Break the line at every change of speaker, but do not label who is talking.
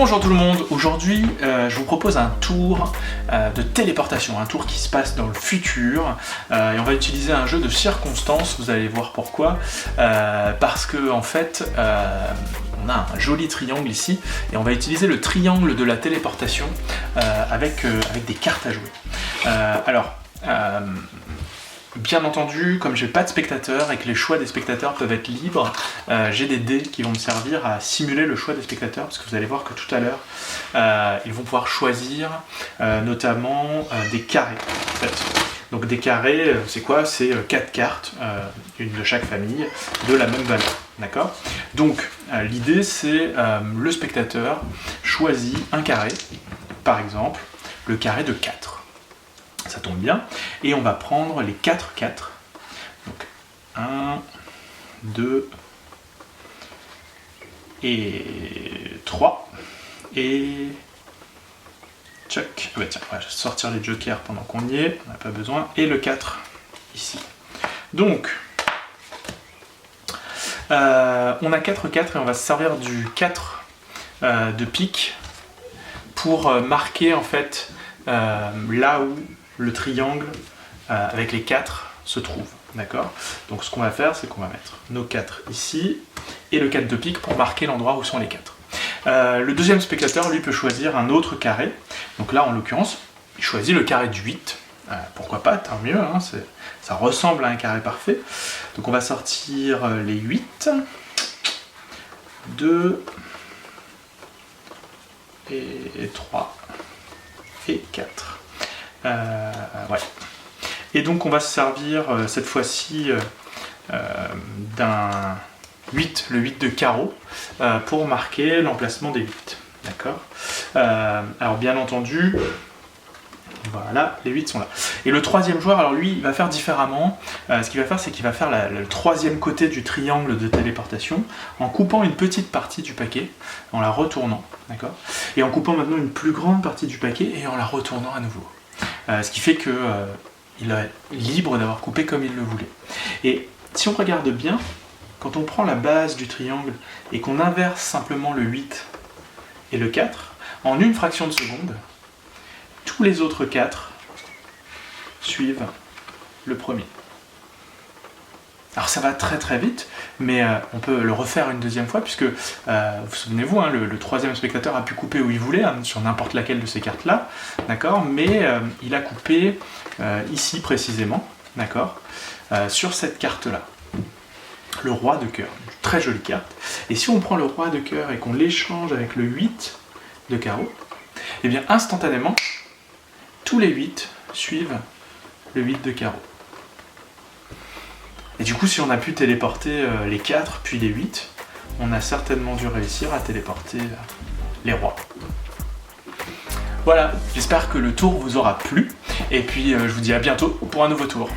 Bonjour tout le monde, aujourd'hui je vous propose un tour de téléportation, un tour qui se passe dans le futur et on va utiliser un jeu de circonstances, vous allez voir pourquoi, parce que en fait on a un joli triangle ici et on va utiliser le triangle de la téléportation avec des cartes à jouer. Bien entendu, comme j'ai pas de spectateurs et que les choix des spectateurs peuvent être libres, j'ai des dés qui vont me servir à simuler le choix des spectateurs, parce que vous allez voir que tout à l'heure, ils vont pouvoir choisir notamment des carrés. En fait. Donc des carrés, c'est quoi? C'est 4 cartes, une de chaque famille, de la même valeur. D'accord? Donc l'idée c'est le spectateur choisit un carré, par exemple le carré de 4. Ça tombe bien, et on va prendre les 4 4. Donc 1, 2 et 3. Et tchac. Ah bah tiens, on va sortir les jokers pendant qu'on y est, on n'a pas besoin. Et le 4 ici. Donc on a 4 4 et on va se servir du 4 de pique pour marquer en fait là où le triangle avec les 4 se trouve, d'accord? Donc ce qu'on va faire, c'est qu'on va mettre nos 4 ici, et le 4 de pique pour marquer l'endroit où sont les 4. Le deuxième spectateur, lui, peut choisir un autre carré. Donc là, en l'occurrence, il choisit le carré du 8. Pourquoi pas, tant mieux, hein, ça ressemble à un carré parfait. Donc on va sortir les 8, 2, et 3, et 4. Ouais. Et donc on va se servir cette fois-ci d'un 8, le 8 de carreau, pour marquer l'emplacement des 8. D'accord? Alors bien entendu, voilà, les 8 sont là. Et le troisième joueur, alors lui, il va faire différemment. Ce qu'il va faire, c'est qu'il va faire le troisième côté du triangle de téléportation en coupant une petite partie du paquet, en la retournant. D'accord? Et en coupant maintenant une plus grande partie du paquet et en la retournant à nouveau. Ce qui fait qu'il est libre d'avoir coupé comme il le voulait. Et si on regarde bien, quand on prend la base du triangle et qu'on inverse simplement le 8 et le 4, en une fraction de seconde, tous les autres 4 suivent le premier. Alors ça va très très vite, mais on peut le refaire une deuxième fois, puisque, vous souvenez-vous, hein, le troisième spectateur a pu couper où il voulait, hein, sur n'importe laquelle de ces cartes-là, d'accord, mais il a coupé ici précisément, d'accord, sur cette carte-là, le roi de cœur, une très jolie carte. Et si on prend le roi de cœur et qu'on l'échange avec le 8 de carreau, eh bien instantanément, tous les 8 suivent le 8 de carreau. Et du coup, si on a pu téléporter les 4 puis les 8, on a certainement dû réussir à téléporter les rois. Voilà, j'espère que le tour vous aura plu, et puis je vous dis à bientôt pour un nouveau tour.